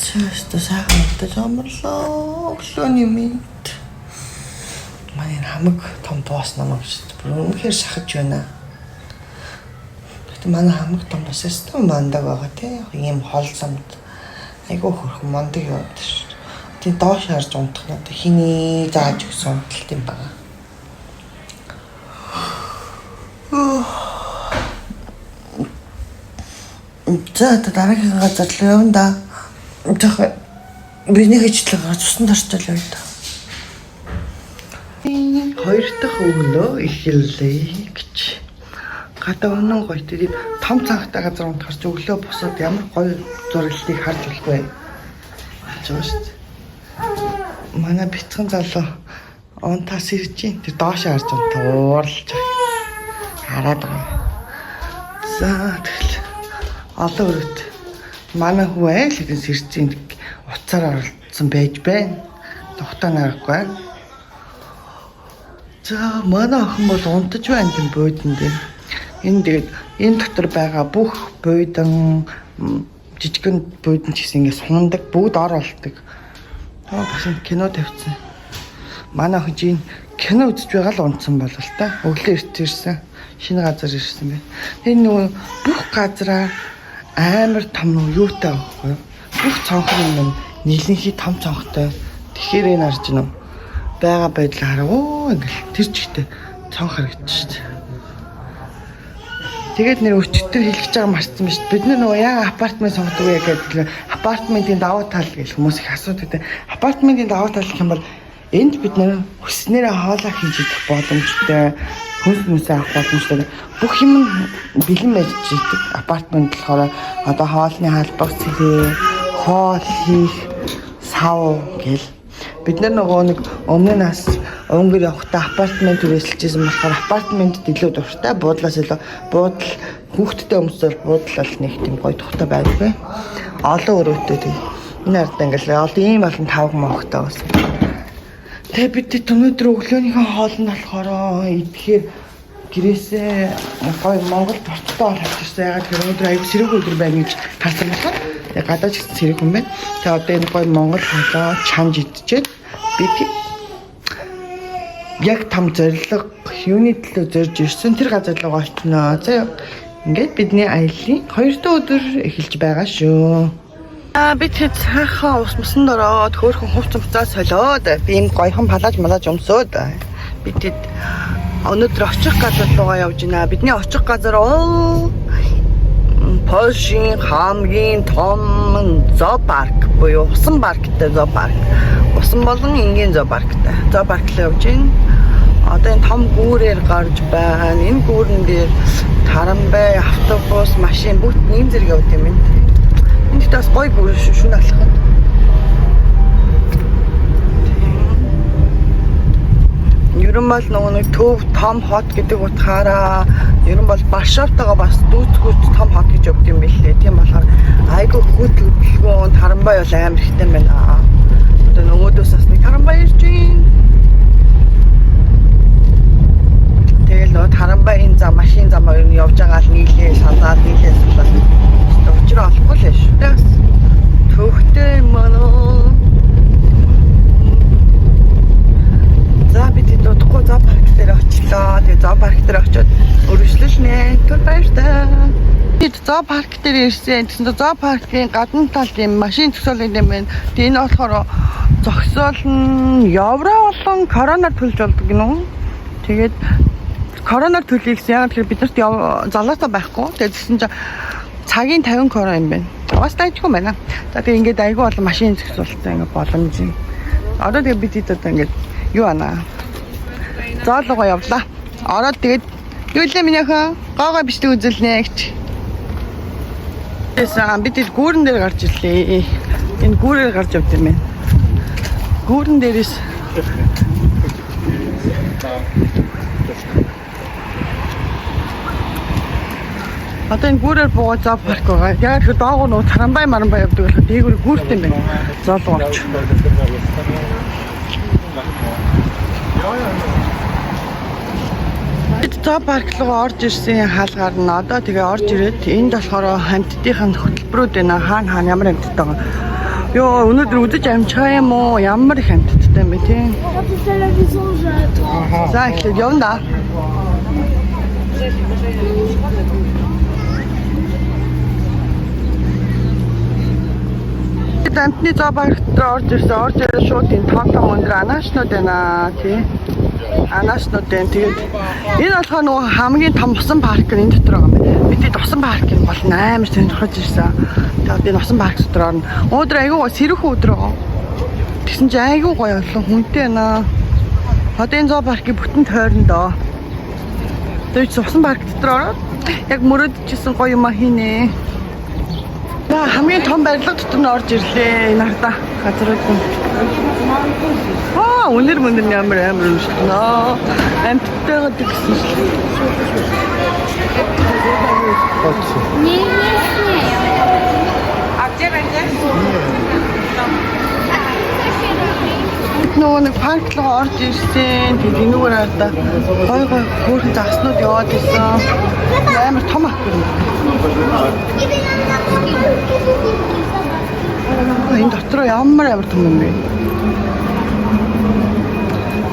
Just сайхан удаж омрлоо. Өглөөний мэд. Манай хамаг том дуусна юм шүү дээ. Бүр үнэхээр шахаж байна. Гэтэ манай хамаг том дуусаас том мандаг байгаа тий. Ийм холсомд айгуу хөрхөн мандаг юм шүү. Тийм доош харж унтах нь хиний зааж өгсөн унталт юм байна. За дараагийн газар л явна да. Жохоо бидний хичлэг цусан тарчил яваа да. Хоёр дахь өглөө эхэллээ гэж. Гадаа өнөө гоё тийм том цанхтай газар унтахаар ч өглөө босоод ямар гоё зураглалыг харж болох вэ? Жоо шүү дээ. Манай бяцхан залуу унтаас ирж чинь тэр доош харж унтуулж хараад байгаа. За тэгэл олон өрөөд манай хүү айл хэдэн сэрцийн уцаар оролцсон байж байна. Тухтаа нарахгүй. За манай охин бол унтаж байна тийм буудан дээр. Энэ тэгээд энэ дотор байгаа бүх буудан жижигэн буудан ч гэсэн ингэ сундаг бүгд ор олдог. Аа бас кино тавьсан. Манай охин чинь кино үзэж байгаа л унтсан бол л та. Өглөө ирсэн. Шинэ газар ирсэн байна. Энэ нөгөө бүх газараа амар том юутай байхгүй юу? Бүх цонхор юм нийлэнхий том цонхтой. Тэгэхээр энэ харж гинөө байгаа байдлаа хараа. Ингээл тэр чигтээ цонх харагдчих шүү дээ. Тэгээд нэр өчтөр хэлчихэж байгаа марцсан ба шүү. Бид нөгөө яг апартмент сонгодог вэ гэдэг апартментийн давуу тал гэх хүмүүс их асуудаг. Апартментийн давуу тал гэх юм бол энд бид нэр хүснээрээ хоолоо хийж идэх боломжтой. Хүнс авах боломжтой. Бүх юм бэлэн байж идэг. Апартмент болохоор одоо хоолны халбаг цэгээ, хоол хийх, сав гэл. Бид нөгөө нэг өмнөөс өнгөр явахдаа апартмент түрээсэлжсэн болохоор апартментэд илүү дуртай. Буудлаас илүү буудал хүүхдтэй өмсөл буудлал нэг тийм гоё тухтай байдаг. Олон өрөөтэй тийм. Энэ ардаа ингээл олон ийм олон тавг мохтой байсан. Тэгээ бид өнөөдөр өглөөнийхөө хоолнд болохоор идэхээр гэрээсээ гоё Монгол борцтой орж ирсэн. Ягаад гэвэл өнөөдөр аяг сэрэг өдөр байна гэж харсан болохоор тэгээ гадаад ч сэрэг хүн байна. Тэгээ одоо энэ гоё Монгол хоолоо чанж идчихэд бид яг том зориг юуны төлөө зорж ирсэн тэр газар руу очноо. За ингээд бидний аяллаа 2 дахь өдөр эхэлж байгаа шүү. Бид хэд сайхан ус мөсөнд ороод хөөрхөн хувцас буцаа солиод би юм гоёхон палаж малаж өмсөөд бид хэд өнөөдөр очих газар руугаа явж байна. Бидний очих газар Польшийн хамгийн том зоопарк буюу усан парктай зоопарк. Усан болон энгийн зоопарктай. Зоопарк руу явж байна. Одоо энэ том гүүрээр гарч байна. Энэ гүүрэн дээр тарамбай, автобус, машин бүгд ийм зэрэг явд юм байна. Энд бас гоё бүр шүн алхах. Ерөн бол нэг төв том хот гэдэг утгаараа ерөн бол Варшавтайгаа бас дүүцгүүц том хот гэж өгд юм билээ. Тийм болохоор айгүй хөдөлгөөн тарамбай бол амар ихтэй байна. Одоо нөгөөдөөс бас нэг тарамбай ирж байна. Тэгэл нөө тарамбай энэ зам машин замаар явж байгаа л нийлээ санаад нийлээ санаад учраа олохгүй л шүү. Тэгээс төвхтэй мөн. За бид дутхгүй зоопарк дээр очлоо. Тэгээ зоопарк дээр очиод өргөжлөлнэ. Түр баяртай. Бид зоопарк дээр ирсэн. Тэгсэн чинь зоопаркийн гадна талд юм машин зөксөөл юм байна. Тэгээ энэ болохоор зөксөөл нь евро болон короноор төлж болдог гинөө. Тэгээд короноор төлөе гэсэн. Яг тэгэхээр биднэрт залуусаа байхгүй. Тэгээд тэгсэн чинь цагийн 50 крон юм байна. Бас дайчгүй байна. За тэгээ ингээд айгүй олон машин зөксөлтэй ингээд боломж юм. Одоо тэгээ бид хэд одоо ингээд юу ана. Зоолгоо явлаа. Ороод тэгээд юу лээ минийхээ гоогоо бичдэг үзүүлнэ гэж. Тэсэн бид ил гүүрэн дээр гарч ирлээ. Энэ гүүрээр гарч явд юм байна. Гүүрэн дээрээс одоо энэ гүүрээр буугаад зоопарк байгаа. Яг тэр доогоо нөө тарамбай марамбай явдаг болохоор дээгүүр гүүртэй юм байна. Зоолгоо авч. Бид зоопарк руу орж ирсэн хаалгаар нь одоо тэгээ орж ирээд энд болохоор хамттынхаа хөтөлбөрүүд байна. Хаана ямар хамттай байгаа. Ёо, өнөөдөр үдэж амжихаа юм уу? Ямар их амттай юм бэ тий? За ихлээр явна да. Амтны зообагт орж ирээд шууд энэ том өндөр анаашнууд байна тий. Анаашнууд байна. Тэгээд энэ болохоор нөгөө хамгийн том усан парк энэ дотор байгаа юм. Бид усан паркийг бол амар сонирхож ирсэн. Тэгээд би усан парк дотор орно. Өдөр айгүй сэрүүхэн өдөр байгаа. Тэгсэн чинь айгүй гоё болон хүнтэй байна. Одоо энэ зоопаркийн бүтэн тойрондоо. Тэгээд усан парк дотор ороод яг мөрөдчихсэн гоё юм хийнэ. Хамгийн том барилга дотор нь орж ирлээ. Энэ хата газрууд нь. Өнөр ямар юм шиг нөө. Амттайгаа гэсэн шиг. Нөгөө нэг парк руу орж ирсэн. Тэгээд энүүгээр хараа гой хөөрхөн заснууд яваад ирсэн. Амар том аквариум. Энэ дотор ямар том юм бэ?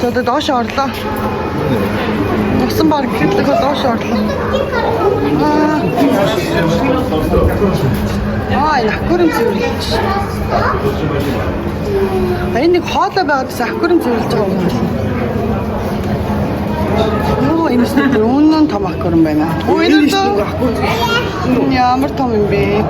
За одоо доош орлоо. Усан парк гэхлээр доош орлоо. Энэ аквариум зөвлөж. Энэ нэг хоолой байгаад аквариум зөвлөж байгаа юм байна. Энэ нь үнэн том аквариум байна. Энэ ямар том юм бэ?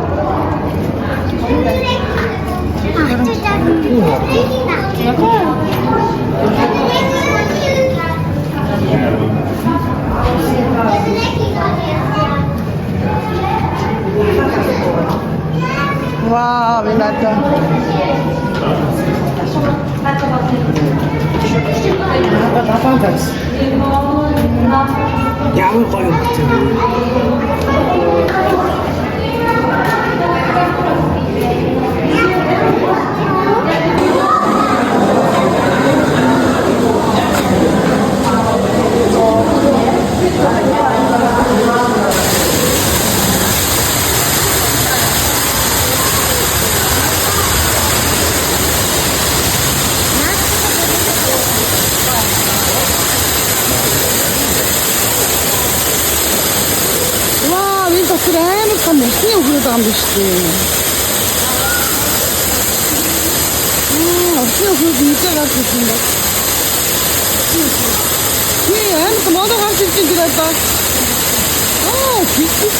Wow, binata. Ямар гоё юм бэ? Амар том усны өгөөд байгаа юм биш үү? Усны өгөөд нийтээ гарч ирсэн юм байна. Амар модоо гарч ирсэн гэдэг ба. Хиттэй.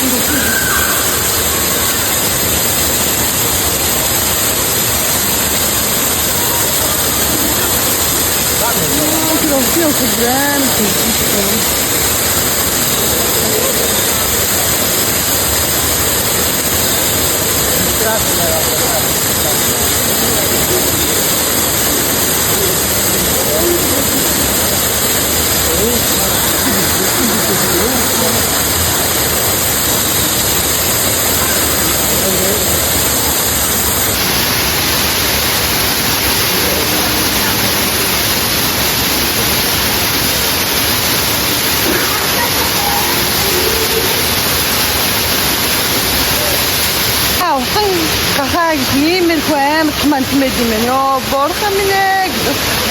Гахаг иймэрхүү амар том юм байд юм байна. Йоо, борхон минь ээ.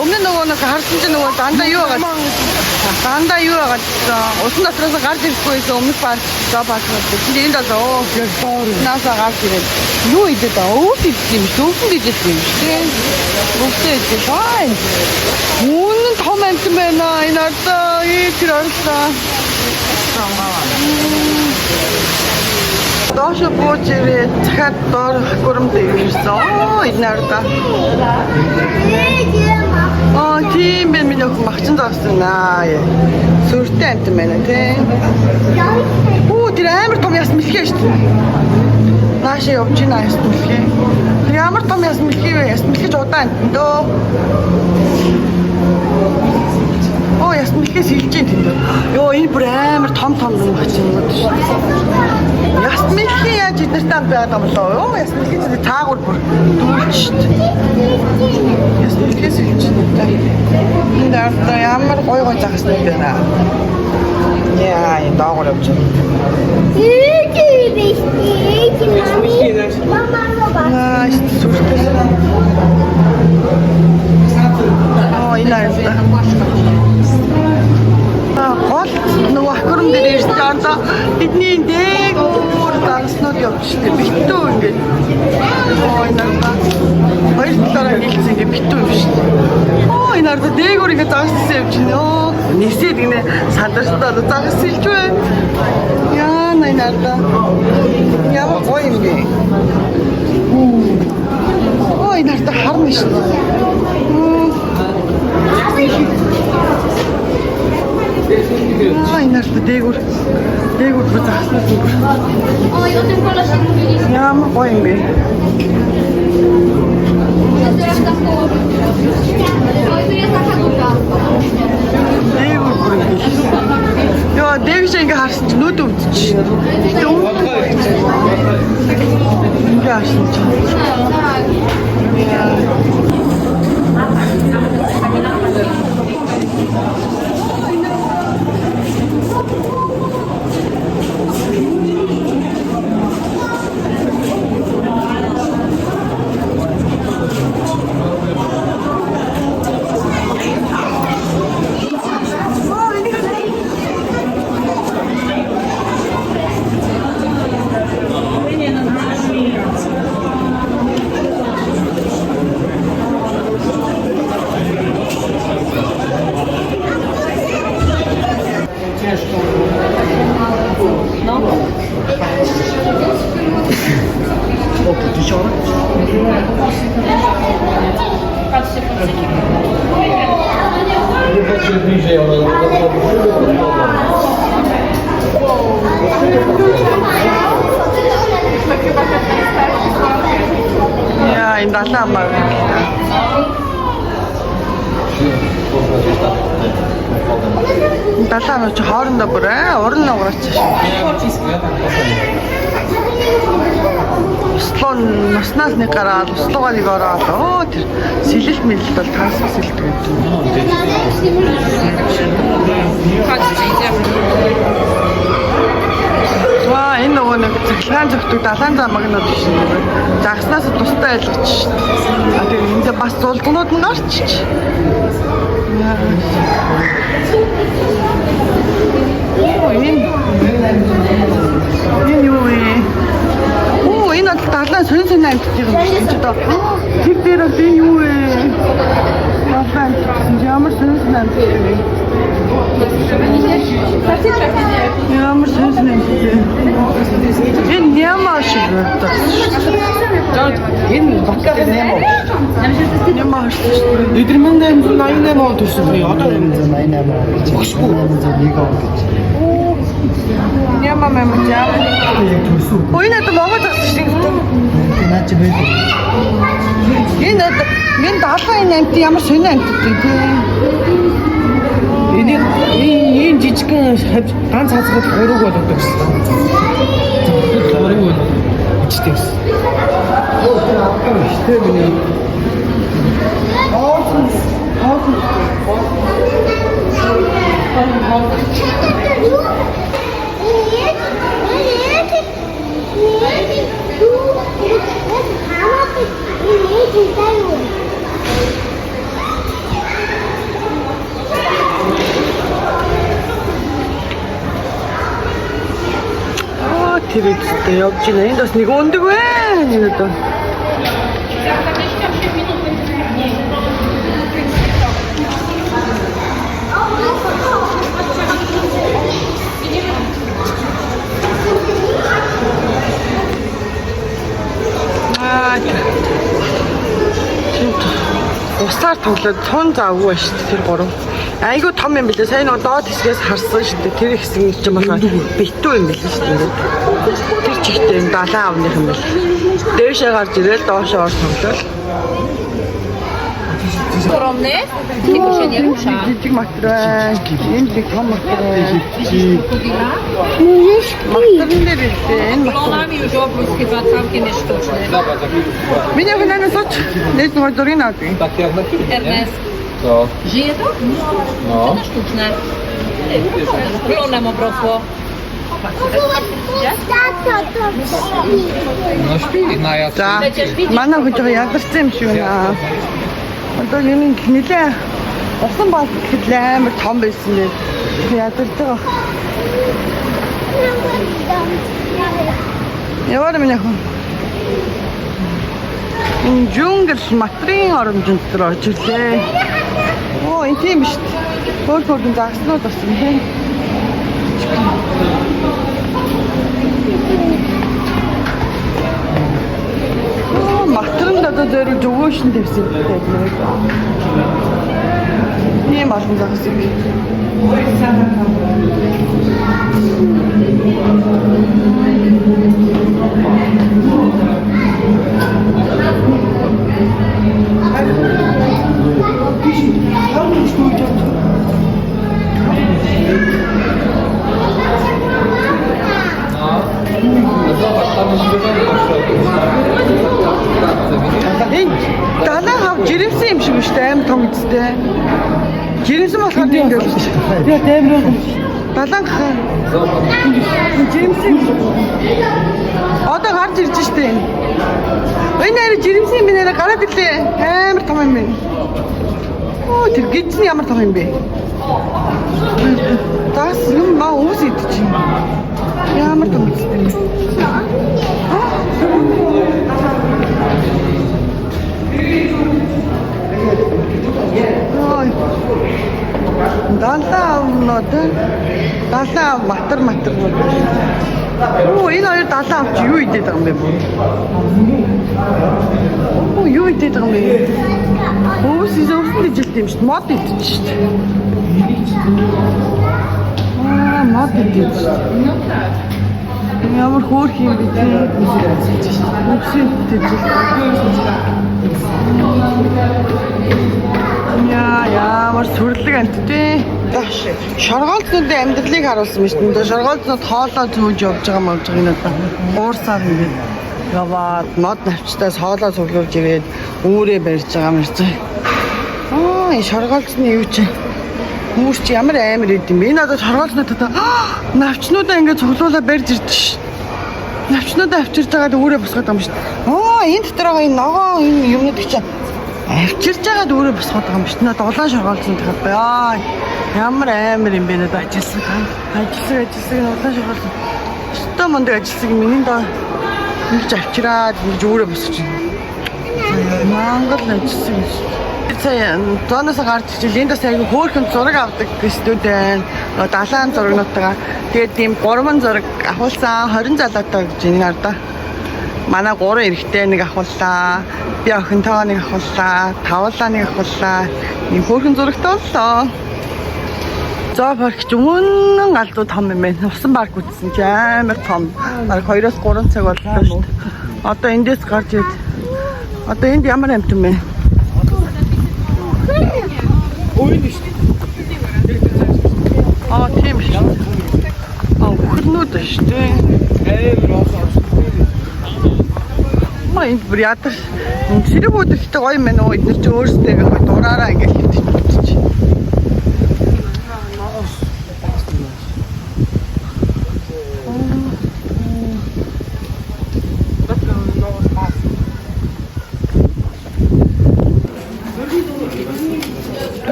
Өмнө нөгөө харсан чинь нөгөө дандаа юу байгаа. Дандаа юу байгаа. Усан дотроос гарч ирэхгүй байсан өмнөх парк зоопаркууд. Энд одоо нааса гарч ирээд юу идэв та? Өвд идэв юм шүү. Өвд идэв юм шүү. Өвд идэв файн. Үнэн том юм байна. Энэ одоо ийхэр орлоо. Доош бууж ирээд дахиад доор хөрөмд ирсэн. Энэ арда. Тийм би миний махчин зогсон аа. Сүртэй амт юм байна тий. Тэр амар том яс мэлхээ шүү дээ. Наашаа явж байна яс мэлхээ. Ямар том яс мэлхээ вэ? Яс мэлхэж удаан дөө. Яс мэлхээс хилж дээ тэнд. Йоо энэ бүр амар том махчин юм шүү дээ. Яс мэлхээ яаж эднэртэй байгаад байгаа болоо. Яс мэлхээ таагаар бүр дүүлж шүү дээ. Яс мэлхээс хилж дээ. Энд арда ямар гой загснууд байна. Яа, энэ даагаар явж байна. Мама. Сүртэй. одоо бидний дээгүүр загснууд явж штэ битүү ингээд. Ой нарда. Хоёр талаараа гэлцэн ингээд битүү юм штэ. Ой нарда дээгүүр ингээд загссан явж байна. Нисээд гинэ сандарстаа загсэлж байна. Яа нарда. Ямар гоё юм бэ. Ой нарда харна штэ. Ай нарт дээгүүр загснаа зүгээр. Ямар гоё юм бэ. Дээгүүр бүр ингэ. Йоо дээгш ингэ харсан чи нүд өвдөж. Ингэ харсан чи. Ja, in Dalama. Далаа ч хоорондоо бүр уран нугарч шээ. Услуун наснаас нэг гараад услуугаа нэг ороод тэр сэлэлт мэлэлт бол таасах сэлэлт гэдэг. Ваа энэ нөгөө нэг цахилгаан зөвхөн далайн замагнууд биш нэ. Загснаас тустай айлгач шээ. Тэр энэ бас зулгнууд нь гарч. Энэ юу вэ? Оо энэ далайн сонь амьд юм чинь одоо тэр дээр энэ юу вэ? Ямар сонь амьд вэ? Ямар сонь амьд вэ? Энэ ямар шиг вэ? Энэ батгах нэмээ. Ямар шүү. Өдрмөнд 88 он төрсөн би одоо 88. Багшгүй 101 он гэж. Ямар мэмжаа. Ой надад Монгол загсчих шиг. Наач бэ. Энэ даалгын амт ямар сонио амт вэ? Энэ жижигхэн ганц хацгаад хурууг болдог гэсэн. Хурууг ичдэг. Оо тэр авах штэ миний. Тэр ихтэй явж байна. Энд бас нэг өндөг байна. Энэ одоо. Усаар тоглоод тун завгүй ба шүү дээ тэр гурав. Айгуу том юм билээ. Сайн нэг доод хэсгээс харсан шүү дээ. Тэр хэсэг нь ч юм бол битүү юм билээ шүү дээ. Тэр чигтээ юм далайн авных юм бил. Дээшээ гарч ирэл доошоо орж тоглол. Огромные, приглашение руша. Жижиг матрас, энэ нэг том матрас. Матрын дээр энэ Полами уже обрузки 20 штучные. Меня вы, наверное, сочь. Здесь вот дурина. Эрнест. Жито? Это штучная. Клонемо просто. За, манай хожоо ядарсан юм шиг байна. Одоо юм нэлээ усан баг гэхэд амар том байсан нэ. Ядарч байгаа. Яваар минь ах. Энэ жунгл матрийн оромжинд төр орж ирлээ. Оо энэ тийм шүү дээ. Хөөрхөн загснууд бас юм хэ. Матранд одоо зөөр зөвөөшн тавьсан байдаг. Тийм олон загс юм. Далаа хав жирэмсэн юм шиг шүү дээ, аим том үстэй. Жирэмсэн болохоор тийм дээ. Яа таймраа. Далаа хаа. Жирэмсэн. Одоо гарч ирж штэ энэ. Энэ нэр жирэмсэн юм нэрэ гараад ирлээ. Амар том юм байна. Оо тэр гидсэн ямар том юм бэ? Тас юм ба уус идчих. Ямар том үстэй. Далаа матар. Оо энэ хоёр далаа авч юу идээд байгаа юм бэ? Оо юу идээд байгаа юм бэ? Өвс изөөрсөн жилт юм шүү дээ. Мод идэж шүү дээ. Мод идэж шүү дээ. Ямар хөөрх юм бэ? Өвс идэж. Ямар сүрлэг амттай. Шоргоолцнуудын амьдралыг харуулсан юм шүү дээ. Шоргоолцнууд хоолоо зүүж явж байгаа мөн энэ одоо уурсаар ингээд яваад мод навчтаас хоолоо цуглуулж ирээд үүрээ барьж байгаа юм шиг. Энэ шоргоолцны юу ч үүр чи ямар амар идэм бэ? Энэ одоо шоргоолцнууд одоо навчнуудаа ингээд цуглуулаад барьж ирдэ ш. Навчнуудаа авчирж байгаад үүрээ босгоод байгаа юм шүү дээ. Энэ дотор байгаа энэ ногоо энэ юмнууд чи авчирж байгаад өөрөө босгоод байгаа юм шүү дээ. Надад улаан шоргоолцсон гэдэг бай. Ямар амар юм бэ надад ажилласан. Улаан шоргоолцсон. Өстөө мундаг ажилласан юм миний доо ингэж авчираад ингэж өөрөө босгож байна. Монгол ажилласан юм. Сая зооноос гарч ижил энд бас айгүй хөөрхөн зураг авдаг гэжтүүд байна. Далайн зурагнуудтайгаа тэгээд тийм 3 зураг авуулсан 20 залуутай гэж энэ ардаа. Манай 3 эрэгтэй нэг авууллаа. Би охинтойгоо нэг авууллаа. Тавуулаа нэг авууллаа. Ийм хөөрхөн зурагтай боллоо. Зоо парк ч өмнө галдуу том юм байна. Усан парк үзсэн чи амар том. Бараг 2-3 цаг боллоо шүү дээ. Одоо эндээс гарч ирээд. Одоо энд ямар амт юм бэ? Ой шүү. Тийм шүү. Хөрнүүд шүү дээ. Энд бүр ядар сэрэг үүдэлтэй гоё юм байна уу? Эдгээр чи өөрсдөө дураараа ингэж хэлчихэж.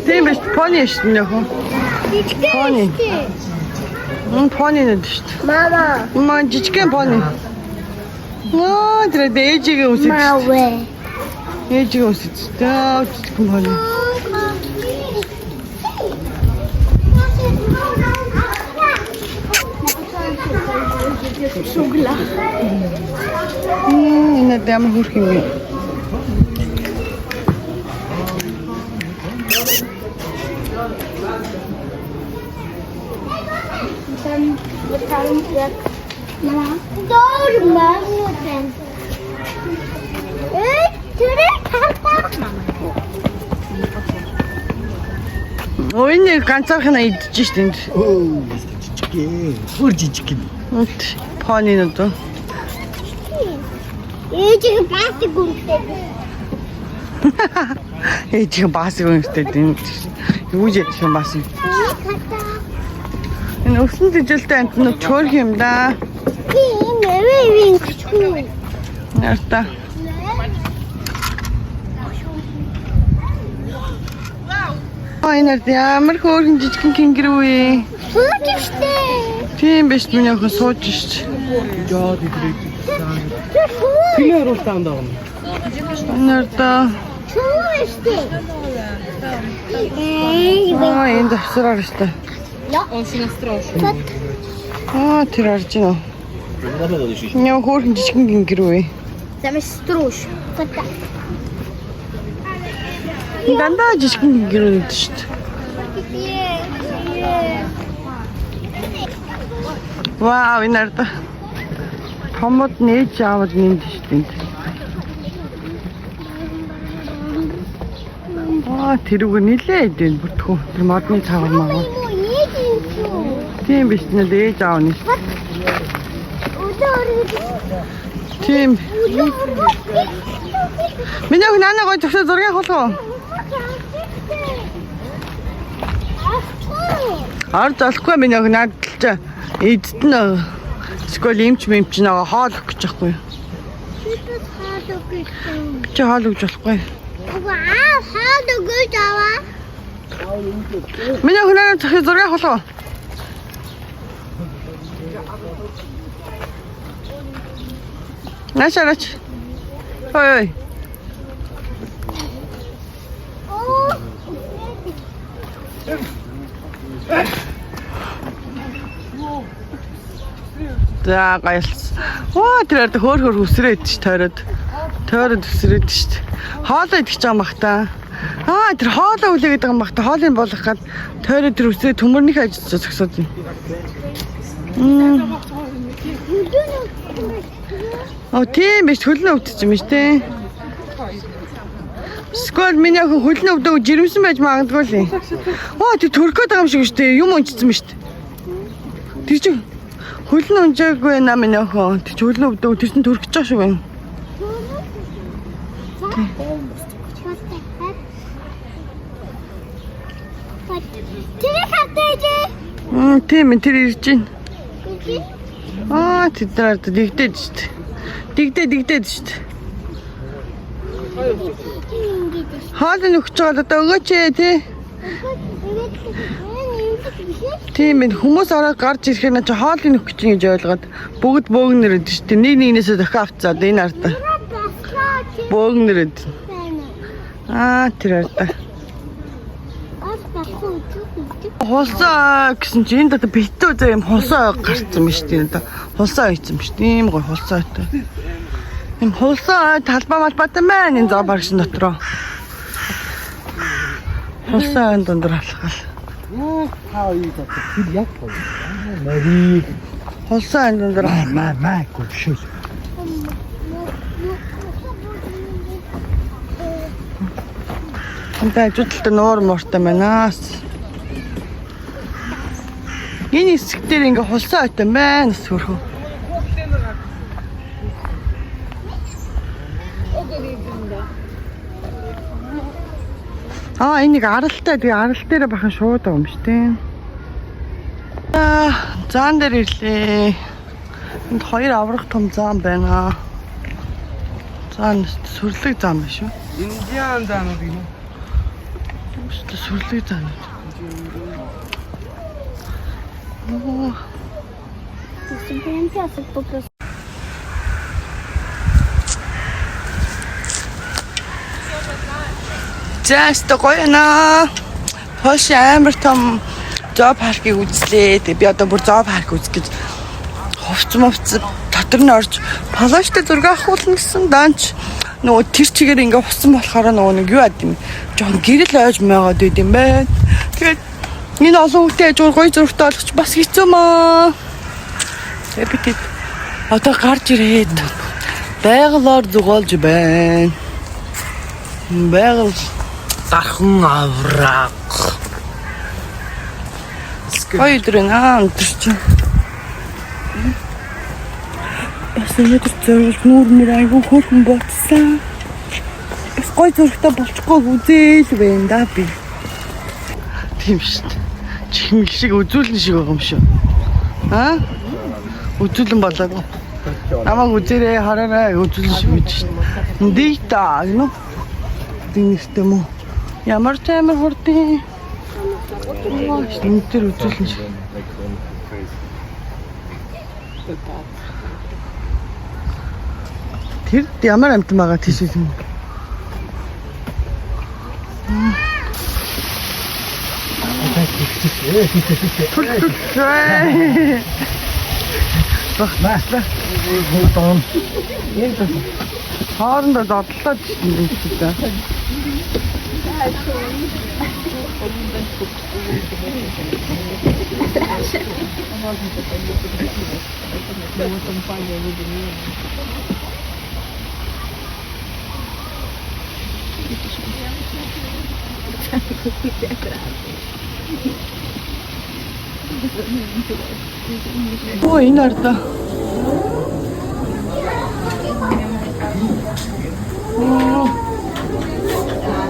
Тийм биш пони шүү дээ нөхөн. Пони. Пони нэт шүү дээ. Мама жижигхэн пони. Тэр ээжигээ үсэж. Ээжигээ үсэж. Жижигхэн пони. Шугла. Энэ дэмэр хүрх юм бэ? Энэ ганцаархнаа идэж штэ энд. Оо, жижиг. Бүр жижиг юм. Пони нүд. Ээжиг пластик үнэтэй. Ээжиг пластик үнэтэй тийм. Юу ч ядчих юм бас юм. Энэ өсөн тэжэлтэй амтнууд чөөрх юм да. Тийм ээ винчгүй. Ярта. Энэ ямар хөөрхөн жижигхэн кенгуру вэ? Сууж штэ. Тийм биш миний охин сууж шít. Жоод идрээд. Суу. Тэгээ оруултаан даа. Нэрдэ. Суу штэ. Энэ давсараар штэ. Он си настрошен. Тэр орж ийн. Яа хөөрхөн жижигхэн кенгуру вэ? Замес струш. Фата. Дандаа жижигхэн кенгуру гэдэг штэ. Вау, энэ нэрдэ. Томод нээж аваад нэнд штэ. Тэр үг нилээд байна бүртгүү. Тэр модны цавар маа. Тийм биш нэ ээж аав нь. Тийм. Миний охин нанаа гой зөвхөн зургийг хуулгаа. Ард залахгүй миний охин наадалчаа эдэн скол имч мэмч нэг хоол өгч байхгүй. Чи хоол өгч болохгүй. Хаалт өгөөж аваа. Миний охин нанаа зөвхөн зургийг хуулгаа. Нашаач. Ой. За гайлс. Тэр хөөр хүсрээд ш тойроод. Тойроод хүсрээд ш. Хоолоо идэх гэж байгаа юм бах та. Тэр хоолоо үлээгээд байгаа юм бах та. Хоолыг болох гад тойроод тэр хүсрээд төмөрнийхөө ажиж зогсоод байна. Тийм биш хөлнө өвдөж юм шүү дээ. Скол миний охин хөлнө өвдөг жирэмсэн байж магадгүй л. Тэр төрөхөд байгаа юм шиг шүү дээ. Юм унжсан юм шүү дээ. Тэр чинь хөлнө унжаагүй наа миний охин. Тэр чинь хөлнө өвдөг тэр чинь төрөх гэж байгаа шүү байна. Тэр хатэж. Тийм тэр ирж байна. Тэдрээд дигдээд шүү дээ. Дигдээд шүү дээ. Хоол нөхч байгаа одоо өгөөч тий. Тийм ээ хүмүүс ороод гарч ирэхээр наа чи хоол нөхч гэж ойлгоод бүгд бөөгнөрөд шүү дээ. Нэг нэгнээсээ дахин авцаад энэ ардаа. Бөөгнөрөд. Тэр ардаа. Хулсаа гэсэн чи энэ дата битүү зэ юм хулсаа гарцсан юм шүү дээ. Хулсаа хийсэн юм шүү. Тийм гой хулсаа өтөө. Им хулсаа талбай малбатай маань энэ заа багшин дотроо. Хулсаа энэ дондор алхал. Хаа юу гэдэг тэр яг бол. Мари. Хулсаа энэ дондор маа гүшүүл. Энд ажилттай нуур мууртай манаас. Энэ хэсгээр ингээ хулсаа өтөө маань сүрхөө. Энийг аралтай тэгээ арал дээр бахан шууд байгаа юм шүү дээ. Заан дээр ирлээ. Энд хоёр аврах том заан байна. Заан сүрлэг заан байна шүү. Индиан заанууд юм. Сүрлэг заан. Just гоё наа. Хош амар том зоо паркийг үзлээ. Би одоо бүр зоо парк үзэх гэж хувц дотор нь орж полоштой зураг авахулна гэсэн данч нөгөө тэр чигээр ингээ хусан болохоор нөгөө нэг юу ад юм. Жон гэрэл ойж байгаад байд юм байна. Тэгээд энэ олон хүүхдээ ажуур гоё зурагтай олгоч бас хэцүү маа. Тэгээд одоо гарч ирээд байгалаар зугаалж байна. Байгаль Дархан авраг. Ой дрэнаа өнтөрч. Бас нэг зөвлөж нүүр айгүй хөөрхөн болцсон. Бас гой зурагтай болчихгүй үзээл байна да би. Тийм шүү дээ. Чихмэл шиг үзүүлэн шиг байгаа юм шүү. Үзүүлэн болоогүй. Намайг үзээрэй хараарай үзүүлэн шиг гэж шүү дээ. Дийта гэнэ. Дийнэртэй мө. Ямар ч амар хурдын. энэ төр үзүүлнэ шүү. Тэр ямар амтан байгаа тийш юм. Хоорондоо дотлоод юм шиг та. Ой, энэ арда.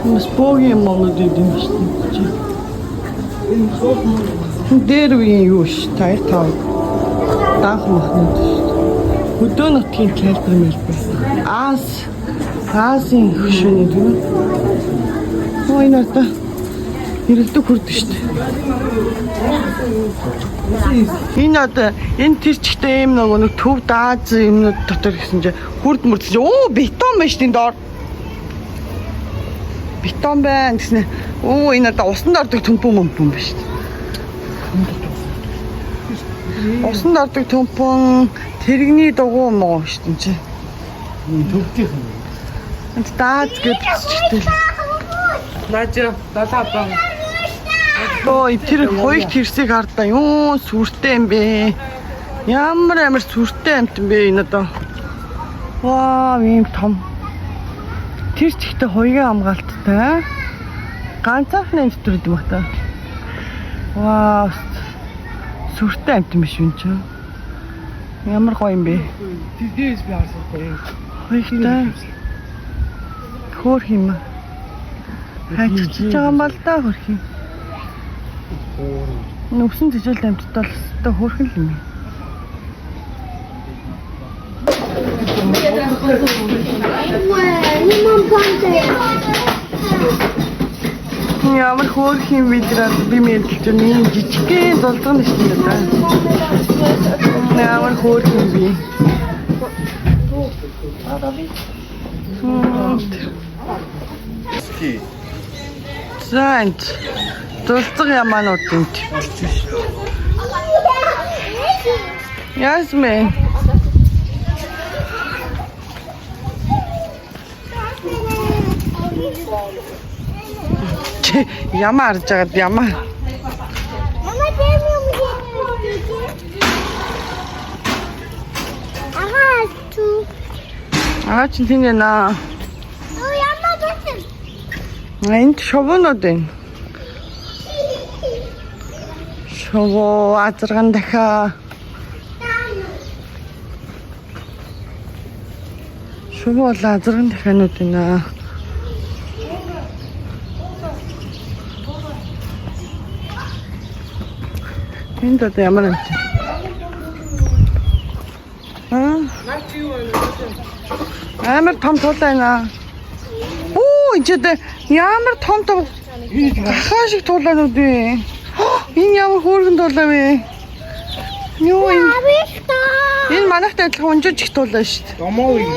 Mas pouquinho mal de dimestico. Дээр үеийн юу ш таар тав. Даах махнууд ш. Хөдөө нутгийн тайлбар мэлбэр. Азийн хөшөөний тийм. Ой нарта. Ирэлдэг хүрдэ ш. Энэ одоо энэ тэр чигтэй юм нэг төв дааз юмнууд дотор гэсэн чинь хүрд мөрдөж оо бетон байна ш тийм доор. Бетон байна гэсэн. Оо энэ одоо усанд ордог төмпөн мөмпөн байна ш. Усанд ордог төмпөн тэрэгний дугуй муу ш тийм чи. Төвдийнх нь. Энд дааз гэж бичтэй. Даажа, датаа. Ой тэр хоёрт хэрсийг хардаа юу сүртэй юм бэ? Ямар сүртэй амт юм бэ энэ одоо? Ваа ийм том. Тэр чигтээ хоёрын хамгаалттай. Ганцаархны амттэр гэдэг юм байна. Ваа сүртэй амт юм биш юм чи. Ямар гоё юм бэ? Тэдээс би харсан гоё. Хоёртай. Хөөх юм. Хайчиж байгаа юм л да хөрх юм. Нүгсэн цэжэл амттал өстой хөөрхөн юм. Ямар хөөрх юм бидраа би мэдэлж нэг жижигхэн долдгон шүү дээ. Ямар хөөрх юм би. Зэнт долдгон ямаанууд юм төвчж шүү. Ясмэ. Ямаа харж байгаад ямаа. Аа чи тийм нэ. Энд шовнод энэ. Шово азарган дахаа. Шово азарган дахаанууд энэ. Энд одоо ямар юм? Амар том тулайна. Оо энэ ямар том хаа шиг тулайнууд вэ? Энэ ямар хөөргөн тулай вэ? Юу энэ? Энэ манайхтай адилхан унжиж их тулай шүү дээ. Домоо юм.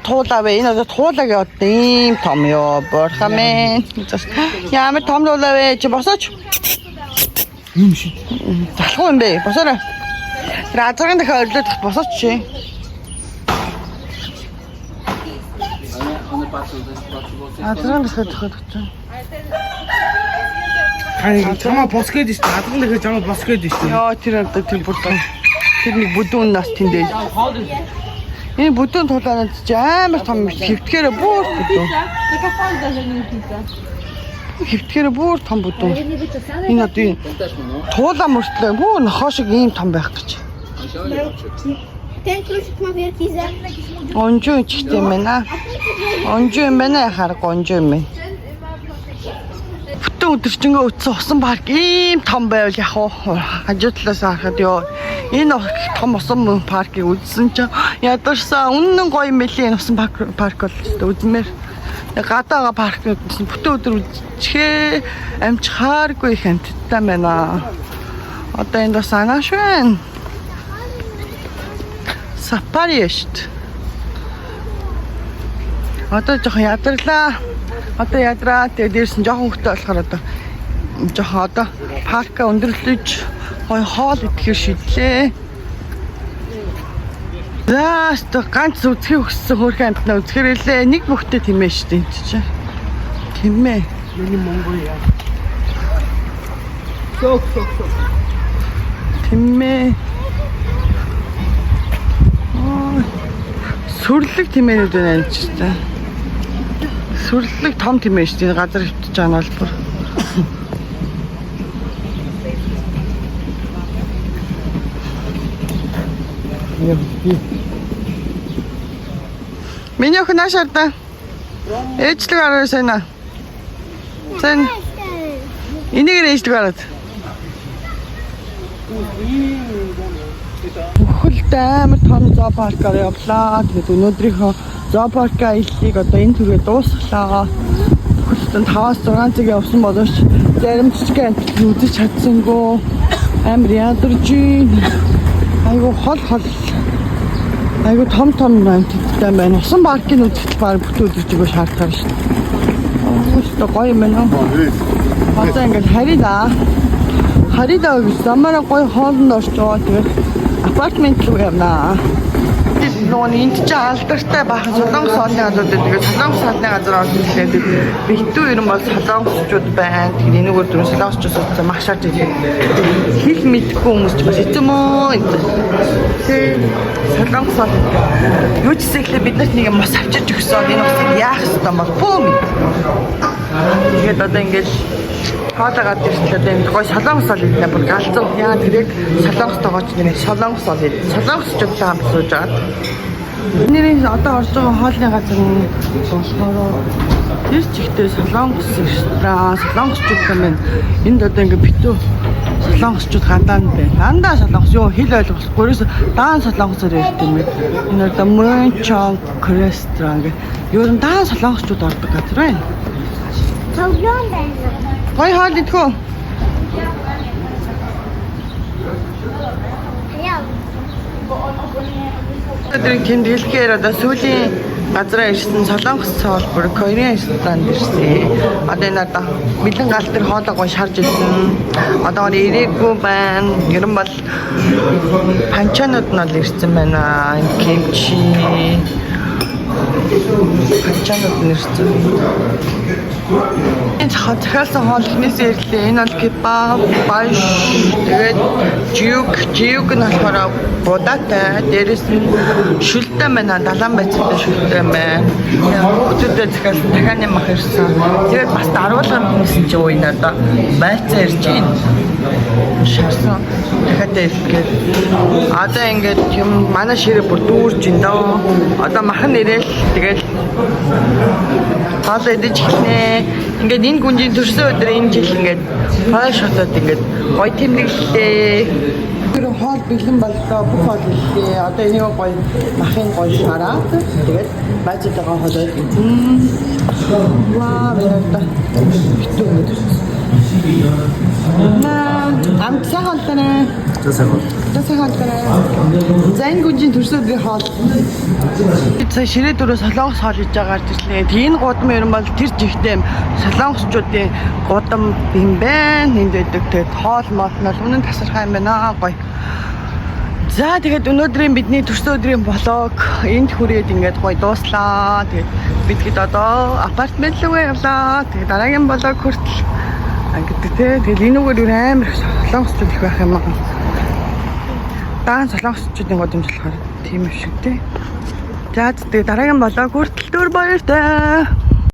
Туулаа вэ? Энэ одоо туулагийн од ийм том ёо. Борхамэн. Ямар том тулай вэ? Чи босооч. Юм шиг. Залхуу юм бэ? Босоорой. Разрын дахиад орлоод босооч чи. Разрын дахиад очив. Хай чамаа бос гээд шүү дээ. Адган дахиад чамаа бос гээд шүү дээ. Яа тэр одоо тэр бүдүүн. Тэр нэг бүдүүн нас тэндээ. Энэ бүдүүн тулаанууд чи амар том хэвтгэрээ бүр бүдүүн. Хэвтгэрээ бүр том бүдүүн. Энэ одоо энэ туулаа мөртлөө бүр нохоо шиг ийм том байх гэж. Онжоо чигтэй юм байна. Онжоо юм байна хараг онжоо юм байна. Бүтэн өдөржингөө утсан усан парк ийм том байвал яг хажуу талаас харахад ёо энэ том усан паркийг үзсэн чинь ядарсан үнэн гоё юм билий энэ усан парк бол үзмээр Гадаага паркнууд нь бүтэн өдөр үжихээ амжихааргүй их амттай байна. Одоо энд бас анааш байна. Сапари шүү. Одоо жоохон ядарлаа. Одоо ядраа. Тэгээд дээрс нь жоохон хөлтөө болохоор одоо жоохон одоо парка өндөрлөж гой хоол идэхээр шидлээ. Зааста ганц үзхийг хүссэн хөөрхөн амтнаа үзэхэрэлээ. Нэг бүхтэй тимээ шүү дээ энэ чинь. Тимээ. Миний Монголиа. Сок. Тимээ. Сүрлэг тимээнүүд байна энэ ч гэсэн. Сүрлэг том тимээ шүү дээ. Газар хөвтөж байгаа нь бол бүр. Миний охин наашаарда. Ээжлэг араа сайна. Сэн. Энийг ээжлэг араад. Бүхэлд амар том зоопаркаар явлаа. Тэгээд өнөөдрийнхөө зоопарк аяллыг одоо энэ түрээ дуусглаа. Бүхэлд 5-6 цаг явсан боловч зарим жижиг амтлал үзэж чадсангүй. Амар ядарч айгу хол. Айгу том амттай байна. Усан паркийн үзэгдэл баг бүтэн өдөрж өгөө шаардлагатай шүү дээ. Өөстө гоё юм байна. Одоо ингээд харидаа гэж замаараа гоё хоолнд орж байгаа. Тэгээд апартмент руу явнаа. Нуун энд ч алдартай баахан солонгос хоолны газар дээр тэгээд солонгос хоолны газар орсон гэхлээр битүү ер нь бол солонгосчууд байна. Тэгээд энэгээр дөрөв солонгосчууд маш шаарч ирлээ. Хэл мэдгүй хүмүүс ч бас эцэм үү. Тэгээд солонгос хоол юу ч ихлэ бид нарт нэг юм бас авчирч өгсөн. Энэ усыг яах ёстой бол бөө мэд. Тэгээд одоо ингээд хоолойгаад ирсэн одоо энэ гой солонгос хоол идэх бүр галзуу. Яа тэрэг солонгос тоогооч нэр солонгос хоол идэх. Солонгосчуудтай хамт сууж байгаа. Нэрийн одоо орж байгаа хоолны газар нь болохоор тэр чигтээ солонгос ресторан, солонгосчууд байна. Энд одоо ингээд битүү солонгосчууд гадаа нь байна. Дандаа солонгос юу хэл ойлгохгүй ерөөс даан солонгосоор ярьд юм бэ. Энэ одоо Мөнчон ресторан гэх юу н даан солонгосчууд ордог газар байна. Тоглоом байна. Гой хоол идэхүү. Өдрийн тэмдэглэхээр одоо сүүлийн газараа ирсэн солонгос цоолбор Кореан ресторанд ирсэн. Одоо энэ одоо бэлэн гал дээр хоолой гоо шарж ирсэн. Одоо ирээгүй байна. Ер нь бол панчанууд нь л ирсэн байна. Кимчи. Панчанууд нь ирсэн. Энэ захиалсан хоолнээс ирлээ. Энэ бол кебаб, баш, тэгээд жиук нь болохоор будатай. Дээрээс нь шүлтэн байна. Далайн байцтай шүлтэн байна. Өчигдөр захиалсан дахиад юм ах ирсэн. Тэгээд бас даруулгын хүмүүс ч юу энэ одоо байцаа ирж байна. Шарсан дахиад ирлээ. Одоо ингээд юм манай ширээ бүр дүүрж ин доо. Одоо махан нэрэл тэгээд хоол идэж эхнэ. Ингээд энэ гүнжийн төрсөн өдөр энэ жил ингээд хоол шатаад ингээд гоё тэмдэглэлээ. Тэр хоол бэлэн боллоо бүх хоол ирлээ. Одоо энийг гоё махын гоё шараад тэгээд бажитайгаа хоолой. Ваа верата. Битүү өдөр. Амт сайхан тань. Сайхан тань. Зайн гүнжийн төрсөн өдрийн хоол. Сая ширээ дөрөв солонгос хоол хийж байгаа гарч ирлээ. Энэ гудам ер нь бол тэр жигтэй солонгосчуудын гудам юм байна. Энд байдаг тэгээд хоол мол нь үнэн тасархай юм байна. Гоё. За тэгээд өнөөдрийн бидний төрсөн өдрийн влог энд хүрээд ингээд гоё дууслаа. Тэгээд бид одоо апартмент руу явлаа. Тэгээд дараагийн влог хүртэл гэдэг те. Тэгээд энэгээр юу амар солонгосчууд их байх юм аа. Даан солонгосчуудын гудамж болохоор тийм юм шиг те. За тэгээд дараагийн влог хүртэл дөр баяртай.